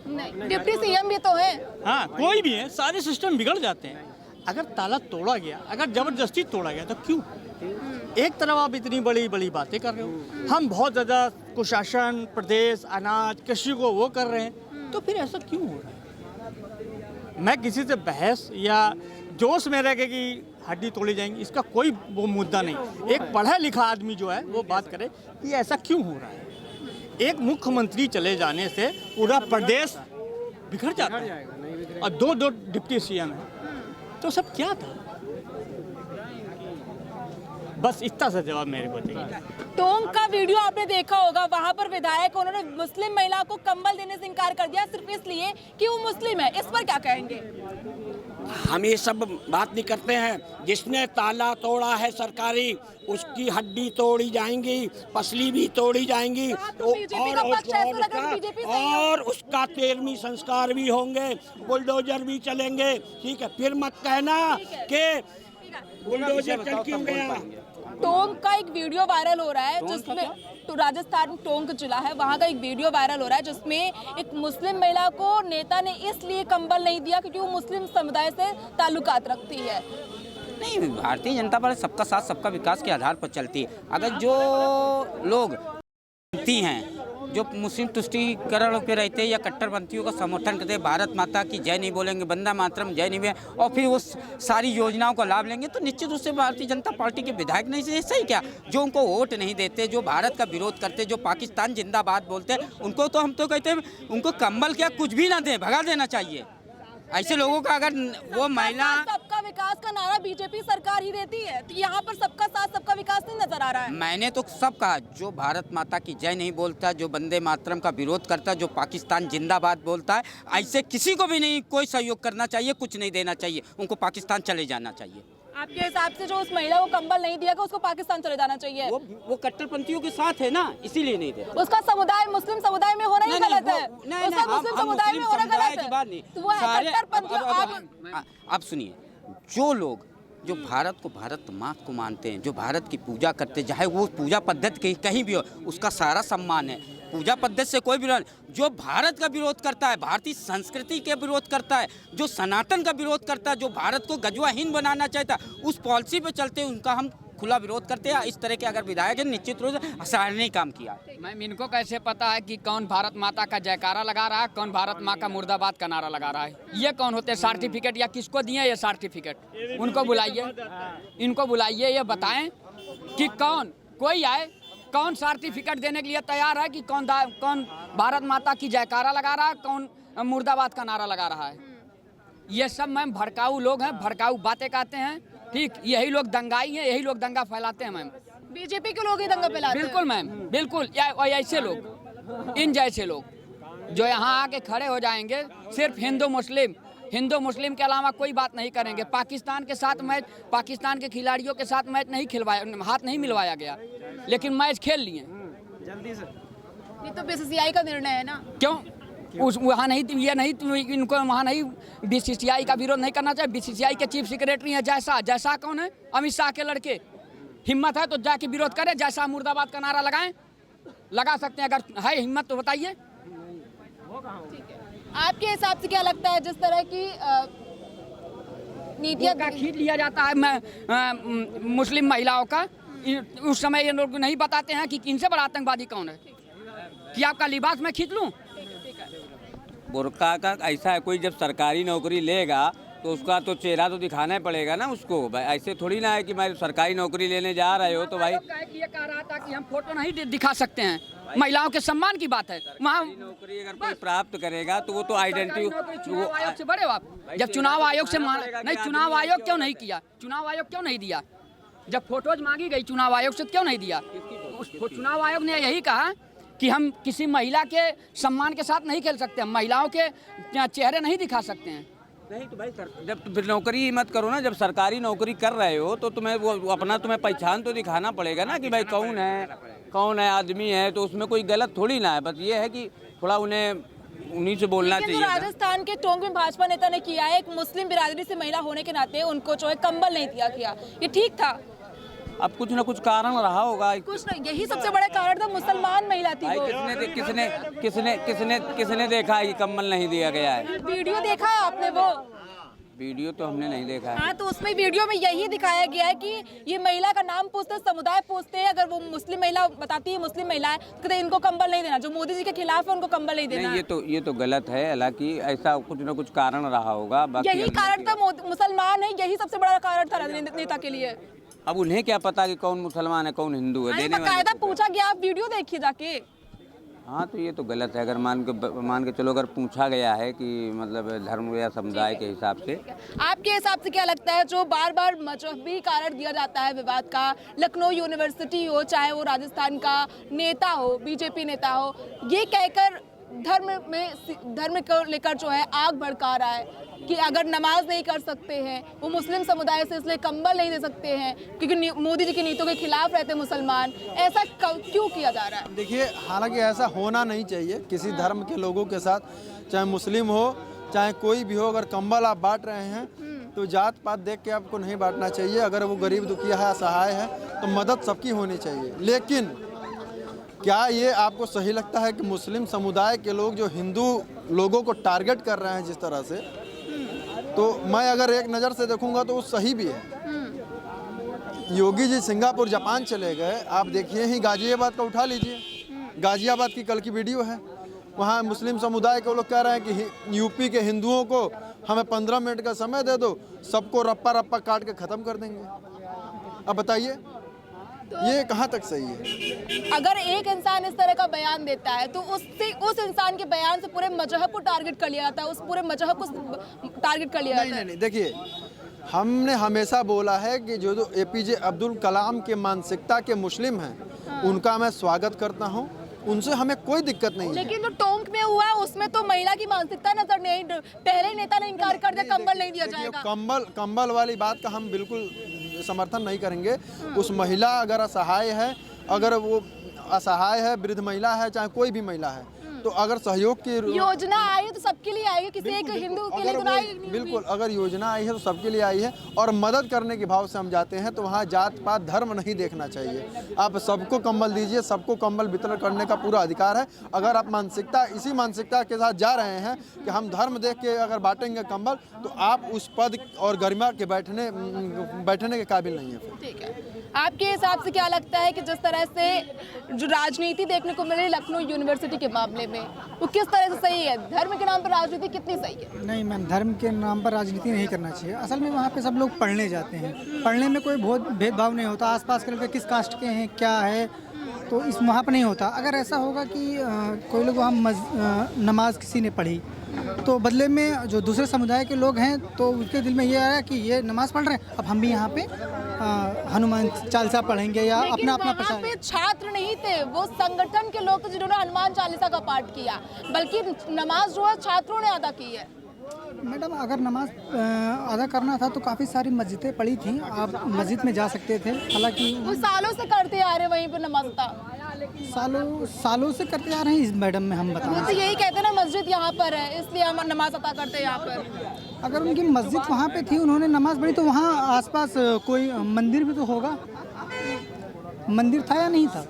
नहीं, डिप्टी सीएम भी तो है। हाँ, कोई भी है, सारे सिस्टम बिगड़ जाते हैं। अगर ताला तोड़ा गया, अगर जबरदस्ती तोड़ा गया तो क्यों? एक तरफ आप इतनी बड़ी बड़ी बातें कर रहे हो, हम बहुत ज़्यादा कुशासन, प्रदेश, अनाज, कृषि को वो कर रहे हैं, तो फिर ऐसा क्यों हो रहा है? मैं किसी से बहस या जोश में रह के कि हड्डी तोड़ी जाएंगी, इसका कोई वो मुद्दा नहीं। एक पढ़ा लिखा आदमी जो है वो बात करे कि ऐसा क्यों हो रहा है। एक मुख्यमंत्री चले जाने से पूरा प्रदेश बिखर जाता है और दो डिप्टी सीएम है, तो सब क्या था? बस इतना सा जवाब मेरे को चाहिए। टोंक का वीडियो आपने देखा होगा, वहां पर विधायक उन्होंने मुस्लिम महिला को कंबल देने से इनकार कर दिया सिर्फ इसलिए कि वो मुस्लिम है। इस पर क्या कहेंगे? हम ये सब बात नहीं करते हैं। जिसने ताला तोड़ा है सरकारी, उसकी हड्डी तोड़ी जाएंगी, पसली भी तोड़ी जाएंगी, और उसका 13वीं संस्कार भी होंगे, बुलडोजर भी चलेंगे। ठीक है, फिर मत कहना कि बुलडोजर चल क्यों गया। टोंक का एक वीडियो वायरल हो रहा है जिसमें तो राजस्थान टोंक जिला है, वहाँ का एक वीडियो वायरल हो रहा है जिसमें एक मुस्लिम महिला को नेता ने इसलिए कंबल नहीं दिया क्योंकि वो मुस्लिम समुदाय से ताल्लुकात रखती है। नहीं, भारतीय जनता पार्टी सबका साथ सबका विकास के आधार पर चलती है। अगर जो लोग हैं जो मुस्लिम तुष्टीकरण पे रहते हैं या कट्टरपंथियों का समर्थन करते हैं, भारत माता की जय नहीं बोलेंगे, वंदे मातरम जय नहीं, और फिर वो सारी योजनाओं का लाभ लेंगे, तो निश्चित रूप से भारतीय जनता पार्टी के विधायक नहीं से सही क्या, जो उनको वोट नहीं देते, जो भारत का विरोध करते, जो पाकिस्तान जिंदाबाद बोलते हैं, उनको तो हम तो कहते हैं उनको कंबल क्या कुछ भी ना दें, भगा देना चाहिए। ऐसे लोगों का अगर वो महिला सबका विकास का नारा बीजेपी सरकार ही देती है, तो यहाँ पर सबका साथ सबका विकास नहीं नजर आ रहा है। मैंने तो सब कहा, जो भारत माता की जय नहीं बोलता, जो वंदे मातरम का विरोध करता, जो पाकिस्तान जिंदाबाद बोलता है, ऐसे किसी को भी नहीं कोई सहयोग करना चाहिए, कुछ नहीं देना चाहिए, उनको पाकिस्तान चले जाना चाहिए। आपके हिसाब से जो उस महिला को कंबल नहीं दिया उसको पाकिस्तान चले जाना चाहिए? वो कट्टरपंथियों के साथ है ना, इसीलिए नहीं दे। उसका समुदाय मुस्लिम समुदाय में होना ही गलत है। उसका मुस्लिम समुदाय में होना गलत है, तो वो है कट्टरपंथी। आप सुनिए, जो लोग जो भारत को भारत माँ को मानते हैं, जो भारत की पूजा करते हैं, चाहे वो पूजा पद्धति कहीं भी हो, उसका सारा सम्मान है। पूजा पद्धति से कोई विरोध, जो भारत का विरोध करता है, भारतीय संस्कृति के विरोध करता है, जो सनातन का विरोध करता है, जो भारत को गजवाहीन बनाना चाहता है, उस पॉलिसी पे चलते उनका हम खुला विरोध करते हैं। इस तरह के अगर विधायक है, निश्चित रूप से सराहनीय काम किया। मैम, इनको कैसे पता है कि कौन भारत माता का जयकारा लगा रहा है, कौन भारत माँ का मुर्दाबाद का नारा लगा रहा है? ये कौन होते हैं? सर्टिफिकेट या किसको दिए ये सर्टिफिकेट? उनको बुलाइए, इनको बुलाइए, ये बताएं कि कौन कोई आए, कौन सर्टिफिकेट देने के लिए तैयार है कि कौन भारत माता की जयकारा लगा रहा है, कौन मुर्दाबाद का नारा लगा रहा है? ये सब मैम भड़काऊ लोग हैं, भड़काऊ बातें कहते हैं। ठीक, यही लोग दंगाई हैं, यही लोग दंगा फैलाते हैं मैम। बीजेपी के लोग ही दंगा फैलाते हैं। बिल्कुल मैम, बिल्कुल। ऐसे लोग, इन जैसे लोग जो यहाँ आके खड़े हो जाएंगे, सिर्फ हिंदू मुस्लिम के अलावा कोई बात नहीं करेंगे। पाकिस्तान के साथ मैच, पाकिस्तान के खिलाड़ियों के साथ मैच नहीं खिलवाया, हाथ नहीं मिलवाया गया, लेकिन मैच खेल लिए जल्दी से। ये तो बीसीसीआई का निर्णय है ना। क्यों वहाँ नहीं, ये नहीं, इनको वहाँ नहीं बीसीसीआई का विरोध नहीं करना चाहिए। बीसीसीआई के चीफ सेक्रेटरी हैं जैसा कौन है? अमित शाह के लड़के। हिम्मत है तो जाके विरोध करें, जैसा मुर्दाबाद का नारा लगाएं, लगा सकते हैं। अगर है हिम्मत तो बताइए। आपके हिसाब से क्या लगता है, जिस तरह की नीतियाँ का खींच लिया जाता है मुस्लिम महिलाओं का, उस समय ये लोग नहीं बताते हैं कि इनसे बड़ा आतंकवादी कौन है, कि आपका लिबास मैं खींच लूँ? बुर्का का ऐसा है, कोई जब सरकारी नौकरी लेगा तो उसका तो चेहरा तो दिखाना ही पड़ेगा ना उसको। ऐसे थोड़ी ना है कि मैं सरकारी नौकरी लेने जा रहे हो तो भाई। ये कह रहा था कि हम फोटो नहीं दिखा सकते हैं, महिलाओं के सम्मान की बात है। वहाँ नौकरी अगर कोई प्राप्त करेगा तो वो तो आइडेंटिटी चुनाव आयोग से बड़े आप, जब चुनाव आयोग से नहीं, चुनाव आयोग क्यों नहीं किया? चुनाव आयोग क्यों नहीं दिया? जब फोटोज मांगी गई चुनाव आयोग से क्यों नहीं दिया? चुनाव आयोग ने यही कहा कि हम किसी महिला के सम्मान के साथ नहीं खेल सकते, हम महिलाओं के चेहरे नहीं दिखा सकते हैं। नहीं तो भाई जब फिर नौकरी मत करो ना, जब सरकारी नौकरी कर रहे हो तो तुम्हें वो अपना तुम्हें पहचान तो दिखाना पड़ेगा ना कि भाई कौन है आदमी है, तो उसमें कोई गलत थोड़ी ना है। बस ये है कि थोड़ा उन्हीं से बोलना लेकिन चाहिए। जो राजस्थान के टोंक में भाजपा नेता ने किया है, एक मुस्लिम बिरादरी से महिला होने के नाते उनको जो है कंबल नहीं दिया गया, ये ठीक था? अब कुछ ना कुछ कारण रहा होगा। कुछ नहीं, यही सबसे बड़ा कारण था, मुसलमान महिला थी भाई वो। किसने देखा है कि कंबल नहीं दिया गया है? वीडियो देखा है आपने वो? वीडियो तो हमने नहीं देखा है। हाँ, तो उसमें वीडियो में यही दिखाया गया है कि ये महिला का नाम पूछते, समुदाय पूछते हैं, अगर वो मुस्लिम महिला बताती है मुस्लिम महिला है तो कहते इनको कंबल नहीं देना, जो मोदी जी के खिलाफ है उनको कंबल नहीं देना। नहीं, ये तो गलत है। हालांकि ऐसा कुछ ना कुछ कारण रहा होगा। यही कारण था, मुसलमान है, यही सबसे बड़ा कारण था नेता के लिए। अब उन्हें क्या पता कि कौन मुसलमान है कौन हिंदू है? बाकायदा पूछा गया, आप वीडियो देखिए जाके। हाँ, तो ये तो गलत है। अगर मान के चलो, अगर पूछा गया है कि मतलब धर्म या समुदाय के हिसाब से, आपके हिसाब से क्या लगता है जो बार बार मजहबी कारण दिया जाता है विवाद का, लखनऊ यूनिवर्सिटी हो, चाहे वो राजस्थान का नेता हो, बीजेपी नेता हो, ये कहकर धर्म को लेकर जो है आग भड़का रहा है कि अगर नमाज नहीं कर सकते हैं वो मुस्लिम समुदाय से, इसलिए कंबल नहीं दे सकते हैं क्योंकि मोदी जी की नीतियों के खिलाफ रहते मुसलमान, ऐसा क्यों किया जा रहा है? देखिए, हालांकि ऐसा होना नहीं चाहिए किसी धर्म के लोगों के साथ, चाहे मुस्लिम हो चाहे कोई भी हो। अगर कंबल आप बांट रहे हैं तो जात पात देख के आपको नहीं बांटना चाहिए। अगर वो गरीब दुखिया है, असहाय है, तो मदद सबकी होनी चाहिए। लेकिन क्या ये आपको सही लगता है कि मुस्लिम समुदाय के लोग जो हिंदू लोगों को टारगेट कर रहे हैं जिस तरह से, तो मैं अगर एक नज़र से देखूंगा तो वो सही भी है। योगी जी सिंगापुर जापान चले गए, आप देखिए ही गाजियाबाद का उठा लीजिए, गाजियाबाद की कल की वीडियो है, वहाँ मुस्लिम समुदाय के लोग कह रहे हैं कि यूपी के हिंदुओं को हमें 15 मिनट का समय दे दो, सबको रप्पा काट के ख़त्म कर देंगे। अब बताइए ये कहाँ तक सही है? अगर एक इंसान इस तरह का बयान देता है तो उस इंसान के बयान से पूरे मजहब को टारगेट कर लिया जाता है, उस पूरे मजहब को टारगेट कर लिया जाता है। नहीं, देखिए, हमने हमेशा बोला है कि जो एपीजे अब्दुल कलाम के मानसिकता के मुस्लिम हैं, उनका मैं स्वागत करता हूँ, उनसे हमें कोई दिक्कत नहीं है। लेकिन जो टोंक में हुआ उसमें तो महिला की मानसिकता नजर नहीं, पहले ही नेता ने इनकार कर दिया, कंबल नहीं दिया जाएगा। कंबल वाली बात का हम बिल्कुल समर्थन नहीं करेंगे। उस महिला अगर असहाय है, अगर वो असहाय है, वृद्ध महिला है, चाहे कोई भी महिला है, तो अगर सहयोग की योजना आई है तो सबके लिए आई है, किसी एक हिंदू के लिए तो आई नहीं। बिल्कुल, अगर योजना आई है तो सबके लिए आई है, और मदद करने के भाव से हम जाते हैं, तो वहाँ जात पात धर्म नहीं देखना चाहिए। आप सबको कंबल दीजिए, सबको कंबल वितरण करने का पूरा अधिकार है। अगर आप इसी मानसिकता के साथ जा रहे हैं कि हम धर्म देख के अगर बांटेंगे कंबल, तो आप उस पद और गरिमा के बैठने के काबिल नहीं है। ठीक है, आपके हिसाब से क्या लगता है कि जिस तरह से जो राजनीति देखने को मिली लखनऊ यूनिवर्सिटी के मामले में, वो किस तरह से सही है? धर्म के नाम पर राजनीति कितनी सही है? नहीं मैम, धर्म के नाम पर राजनीति नहीं करना चाहिए। असल में वहाँ पे सब लोग पढ़ने जाते हैं, पढ़ने में कोई बहुत भेदभाव नहीं होता, आसपास के लोग किस कास्ट के हैं क्या है, तो इस वहाँ पर नहीं होता। अगर ऐसा होगा कि कोई लोग वहाँ नमाज किसी ने पढ़ी, तो बदले में जो दूसरे समुदाय के लोग हैं तो उनके दिल में ये आया कि ये नमाज पढ़ रहे हैं, अब हम भी यहाँ पे हनुमान चालीसा पढ़ेंगे या अपना वहाँ पे छात्र नहीं थे, वो संगठन के लोग थे जिन्होंने हनुमान चालीसा का पाठ किया, बल्कि नमाज जो है छात्रों ने अदा की है। मैडम, अगर नमाज अदा करना था तो काफ़ी सारी मस्जिदें पड़ी थी, आप मस्जिद में जा सकते थे। हालांकि वो सालों से करते आ रहे वहीं पर नमाज अदा, सालों से करते आ रहे हैं। इस मैडम में हम बताएं तो यही कहते हैं ना, मस्जिद यहाँ पर है इसलिए हम नमाज अदा करते हैं यहाँ पर। अगर उनकी मस्जिद वहाँ पे थी, उन्होंने नमाज पढ़ी, तो वहाँ आसपास कोई मंदिर भी तो होगा, मंदिर था या नहीं था?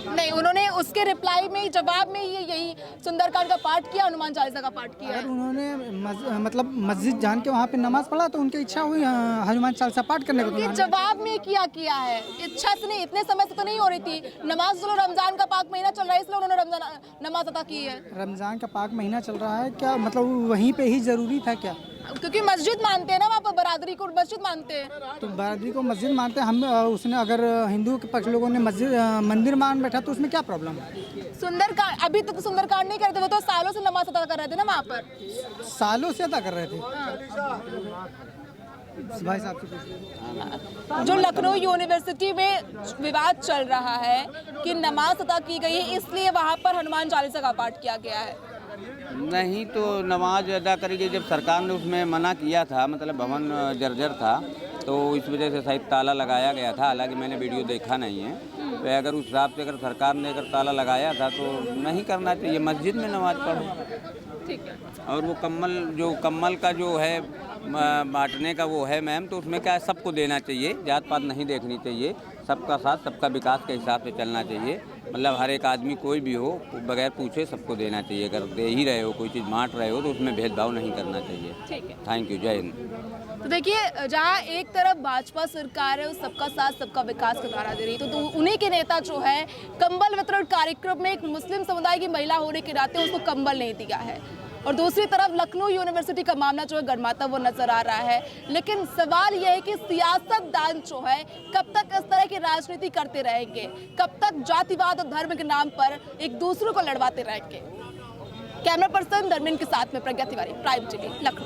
नहीं, उन्होंने उसके रिप्लाई में, जवाब में यही सुंदरकांड का पाठ किया, हनुमान चालीसा का पाठ किया। अगर उन्होंने मतलब मस्जिद जान के वहाँ पे नमाज पढ़ा तो उनकी इच्छा हुई हनुमान चालीसा पाठ करने को। जवाब में किया है, इच्छा से नहीं, इतने समय से तो नहीं हो रही थी नमाज। जो रमजान का पाक महीना चल रहा है इसलिए उन्होंने नमाज अदा की है। रमजान का पाक महीना चल रहा है, क्या मतलब वहीं पे ही जरूरी था क्या? क्योंकि मस्जिद मानते हैं ना वहाँ पर, बरादरी को मस्जिद मानते हैं, तो बरादरी को मस्जिद मानते हैं। हम उसने अगर हिंदू के पक्ष लोगों ने मंदिर मान बैठा तो उसमें क्या प्रॉब्लम है? सुंदरकांड अभी तक तो सुंदरकांड नहीं करते, वो तो सालों से नमाज अदा कर रहे थे ना वहाँ पर, सालों से अदा कर रहे थे। भाई साहब से पूछिए। जो लखनऊ यूनिवर्सिटी में विवाद चल रहा है कि नमाज अदा की गई है, इसलिए वहाँ पर हनुमान चालीसा का पाठ किया गया है। नहीं तो नमाज अदा करेगी, जब सरकार ने उसमें मना किया था, मतलब भवन जर्जर था, तो इस वजह से शायद ताला लगाया गया था। हालांकि मैंने वीडियो देखा नहीं है, तो अगर उस हिसाब से अगर सरकार ने अगर ताला लगाया था तो नहीं करना चाहिए, मस्जिद में नमाज पढ़ो। ठीक है। और वो कम्बल का जो है बांटने का वो है मैम, तो उसमें क्या है, सबको देना चाहिए, जात पात नहीं देखनी चाहिए, सबका साथ सबका विकास के हिसाब से चलना चाहिए। मतलब हर एक आदमी कोई भी हो बगैर पूछे सबको देना चाहिए। अगर दे ही रहे हो, कोई चीज़ बांट रहे हो, तो उसमें भेदभाव नहीं करना चाहिए। ठीक है, थैंक यू, जय हिंद। तो देखिए, जहाँ एक तरफ भाजपा सरकार है, वो सबका साथ सबका विकास का नारा दे रही है, तो उन्हीं के नेता जो है कंबल वितरण कार्यक्रम में एक मुस्लिम समुदाय की महिला होने के नाते उसको कंबल नहीं दिया है, और दूसरी तरफ लखनऊ यूनिवर्सिटी का मामला जो है गरमाता वो नजर आ रहा है। लेकिन सवाल यह है कि सियासतदान जो है कब तक इस तरह की राजनीति करते रहेंगे, कब तक जातिवाद और धर्म के नाम पर एक दूसरे को लड़वाते रहेंगे। कैमरा पर्सन धर्मेंद्र के साथ में प्रज्ञा तिवारी, प्राइम टीवी, लखनऊ।